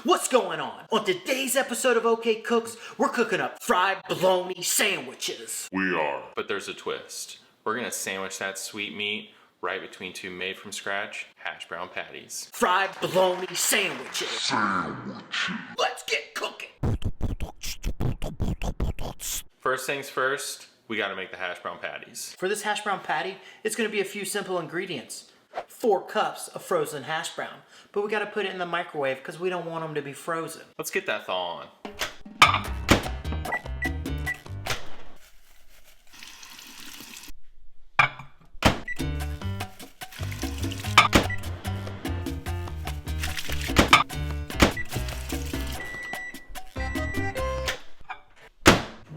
What's going on? On today's episode of OK Cooks, we're cooking up fried bologna sandwiches. We are. But there's a twist. We're gonna sandwich that sweet meat right between two made from scratch hash brown patties. Fried bologna sandwiches. Let's get cooking. First things first, we gotta make the hash brown patties. For this hash brown patty, it's going to be a few simple ingredients. 4 cups of frozen hash brown, but we got to put it in the microwave because we don't want them to be frozen. Let's get that thaw on.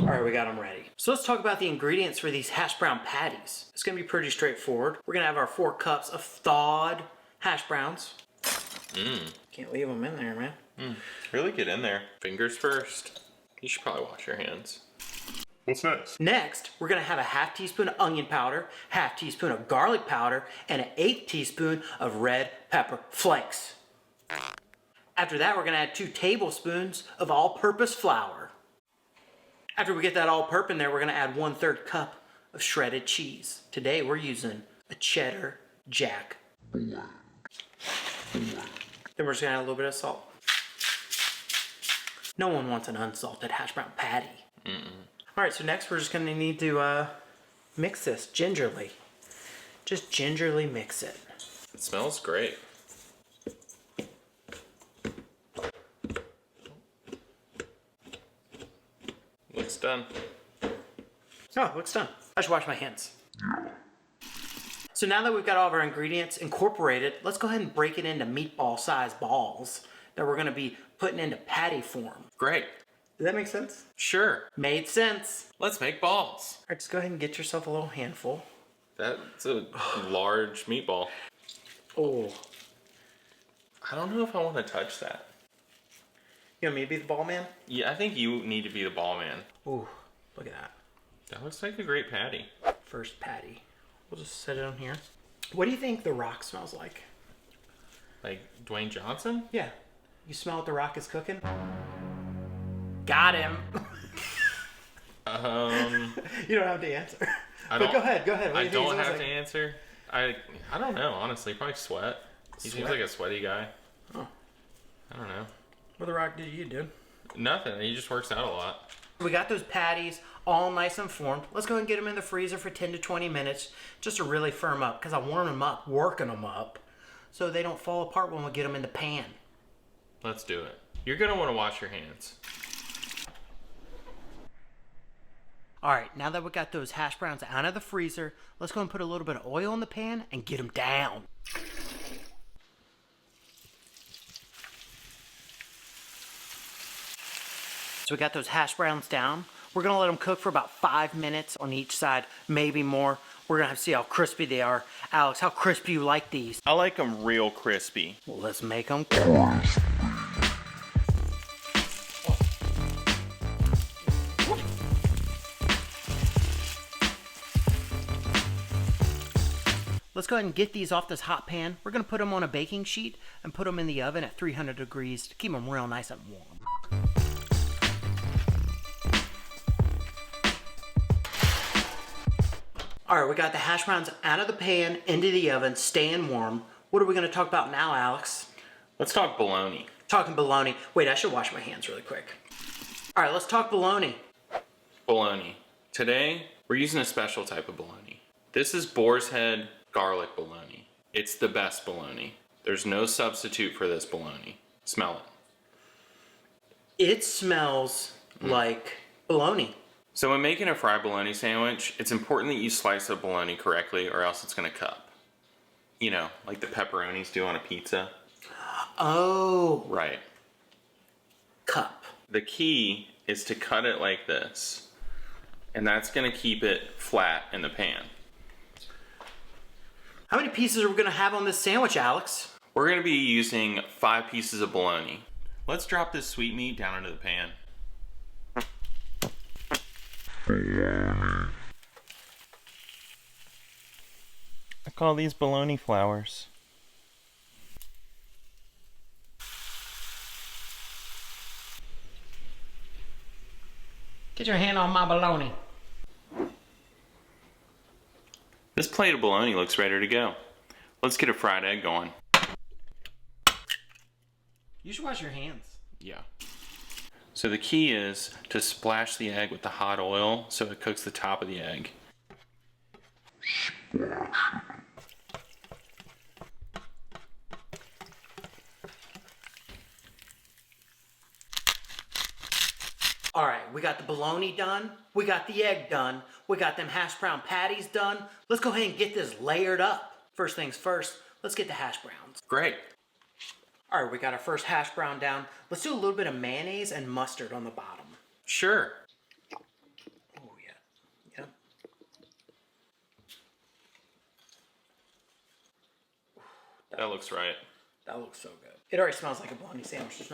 Alright, we got them ready. So let's talk about the ingredients for these hash brown patties. It's going to be pretty straightforward. We're going to have our 4 cups of thawed hash browns. Can't leave them in there, man. Really get in there. Fingers first. You should probably wash your hands. What's next? Next, we're going to have a ½ teaspoon of onion powder, ½ teaspoon of garlic powder, and an 1/8 teaspoon of red pepper flakes. After that, we're going to add 2 tablespoons of all-purpose flour. After we get that all-purpose in there, we're going to add 1/3 cup of shredded cheese. Today, we're using a cheddar jack. Then we're just going to add a little bit of salt. No one wants an unsalted hash brown patty. Alright, so next we're just going to need to mix this gingerly. Just gingerly mix it. It smells great. Looks done. Oh, looks done. I should wash my hands. So now that we've got all of our ingredients incorporated, let's go ahead and break it into meatball-sized balls that we're going to be putting into patty form. Great. Does that make sense? Sure. Made sense. Let's make balls. All right, just go ahead and get yourself a little handful. That's a large meatball. Oh, I don't know if I want to touch that. you want me to be the ball man? Yeah, I think you need to be the ball man. Ooh, look at that. That looks like a great patty. First patty. We'll just set it on here. What do you think The Rock smells like? Like Dwayne Johnson? Yeah. You smell what The Rock is cooking? Got him. You don't have to answer. But go ahead. What do I you think don't he smells have like? to answer. I don't know, honestly. Probably sweat. He seems Sweat? like a sweaty guy. Oh. I don't know. What The Rock did you do? Nothing. He just works out a lot. We got those patties all nice and formed. Let's go ahead and get them in the freezer for 10 to 20 minutes just to really firm up because I warm them up, working them up, so they don't fall apart when we get them in the pan. Let's do it. You're going to want to wash your hands. All right, now that we got those hash browns out of the freezer, let's go and put a little bit of oil in the pan and get them down. So we got those hash browns down. We're gonna let them cook for about 5 minutes on each side, maybe more. We're gonna have to see how crispy they are. Alex, how crispy you like these? I like them real crispy. Well, let's make them. Let's go ahead and get these off this hot pan. We're gonna put them on a baking sheet and put them in the oven at 300 degrees to keep them real nice and warm. All right, we got the hash browns out of the pan, into the oven, staying warm. What are we gonna talk about now, Alex? Let's talk bologna. Talking bologna. Wait, I should wash my hands really quick. All right, let's talk bologna. Bologna. Today, we're using a special type of bologna. This is Boar's Head garlic bologna. It's the best bologna. There's no substitute for this bologna. Smell it. It smells like bologna. So when making a fried bologna sandwich, it's important that you slice the bologna correctly or else it's gonna cup. You know, like the pepperonis do on a pizza. Oh, Right. cup. The key is to cut it like this. And that's gonna keep it flat in the pan. How many pieces are we gonna have on this sandwich, Alex? We're gonna be using 5 pieces of bologna. Let's drop this sweet meat down into the pan. I call these bologna flowers. Get your hand on my bologna. This plate of bologna looks ready to go. Let's get a fried egg going. You should wash your hands. Yeah. So the key is to splash the egg with the hot oil so it cooks the top of the egg. All right, we got the bologna done. We got the egg done. We got them hash brown patties done. Let's go ahead and get this layered up. First things first, let's get the hash browns. Great. All right, we got our first hash brown down. Let's do a little bit of mayonnaise and mustard on the bottom. Sure. Oh, yeah. Yep. That looks right. That looks so good. It already smells like a bologna sandwich. There's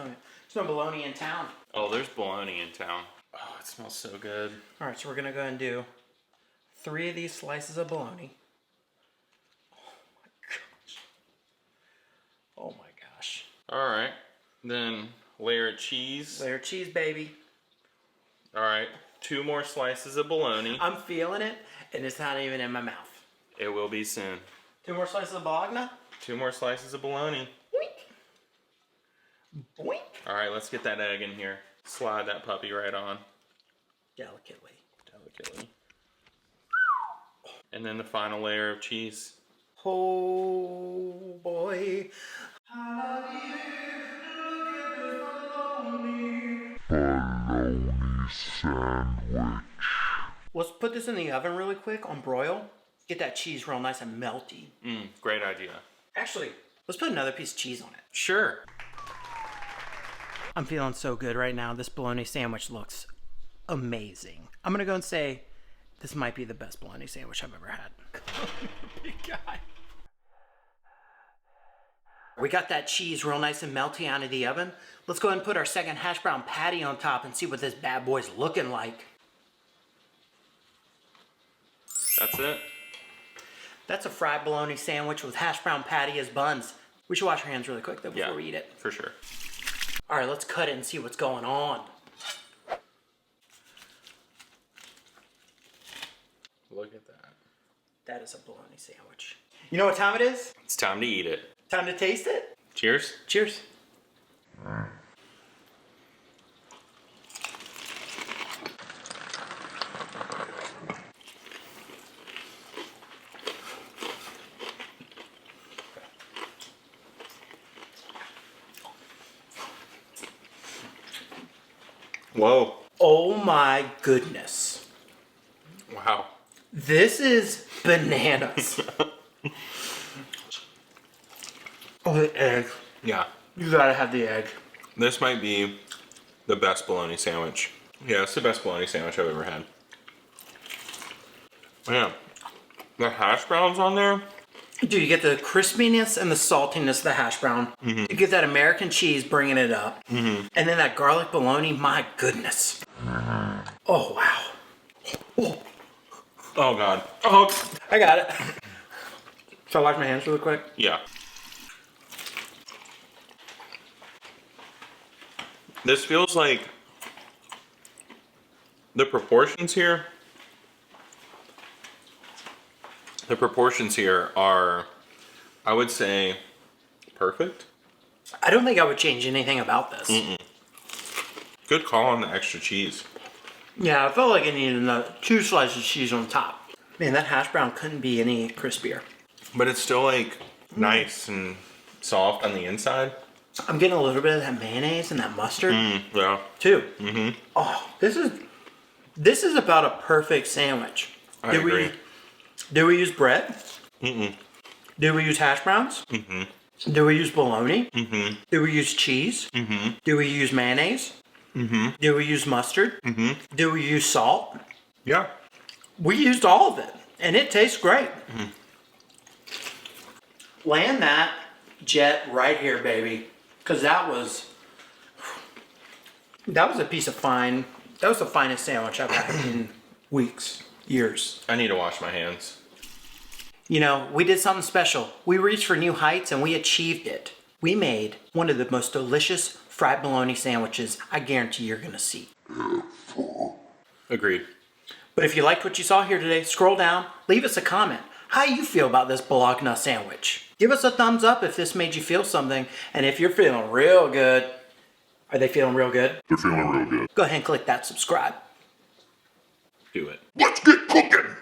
no bologna in town. Oh, there's bologna in town. Oh, it smells so good. All right, so we're gonna go ahead and do 3 of these slices of bologna. Oh my gosh. All right. Then layer of cheese. Layer of cheese, baby. All right. 2 more slices of bologna. I'm feeling it, and it's not even in my mouth. It will be soon. 2 more slices of bologna. 2 more slices of bologna. Boink. Boink. All right, let's get that egg in here. Slide that puppy right on. Delicately. Delicately. And then the final layer of cheese. Oh boy. Bologna sandwich. Let's put this in the oven really quick on broil. Get that cheese real nice and melty. Great idea. Actually, let's put another piece of cheese on it. Sure. I'm feeling so good right now. This bologna sandwich looks amazing. I'm gonna go and say this might be the best bologna sandwich I've ever had. Big guy. We got that cheese real nice and melty out of the oven. Let's go ahead and put our second hash brown patty on top and see what this bad boy's looking like. That's it. That's a fried bologna sandwich with hash brown patty as buns. We should wash our hands really quick though before we eat it. For sure. All right, let's cut it and see what's going on. Look at that. That is a bologna sandwich. You know what time it is? It's time to eat it. Time to taste it? Cheers. Cheers. Whoa. Oh my goodness. Wow. This is bananas. Oh, the egg. Yeah. You gotta have the egg. This might be the best bologna sandwich. Yeah, it's the best bologna sandwich I've ever had. Man, the hash browns on there. Dude, you get the crispiness and the saltiness of the hash brown. You get that American cheese bringing it up. And then that garlic bologna, my goodness. Oh, wow. Oh, Oh God. Oh. I got it. Shall I wash my hands really quick? Yeah. This feels like the proportions here. The proportions here are, I would say, perfect. I don't think I would change anything about this. Good call on the extra cheese. Yeah, I felt like it needed another 2 slices of cheese on top. Man, that hash brown couldn't be any crispier. But it's still like nice and soft on the inside. I'm getting a little bit of that mayonnaise and that mustard Yeah. too. Oh, this is about a perfect sandwich. I agree. Do we use bread? Do we use hash browns? Do we use bologna? Do we use cheese? Do we use mayonnaise? Do we use mustard? Do we use salt? Yeah. We used all of it, and it tastes great. Land that jet right here, baby, because that was a piece of fine. That was the finest sandwich I've had in weeks, years. I need to wash my hands. You know, we did something special. We reached for new heights and we achieved it. We made one of the most delicious fried bologna sandwiches I guarantee you're gonna see. Agreed. But if you liked what you saw here today, scroll down, leave us a comment. How you feel about this Bologna sandwich? Give us a thumbs up if this made you feel something. And if you're feeling real good, are they feeling real good? They're feeling real good. Go ahead and click that subscribe. Do it. Let's get cooking!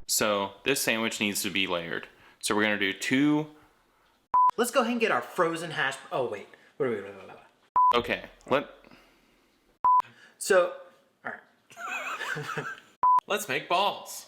So this sandwich needs to be layered. So we're gonna do 2. Let's go ahead and get our frozen hash. Oh wait, wait. Okay, So, all right. let's make balls.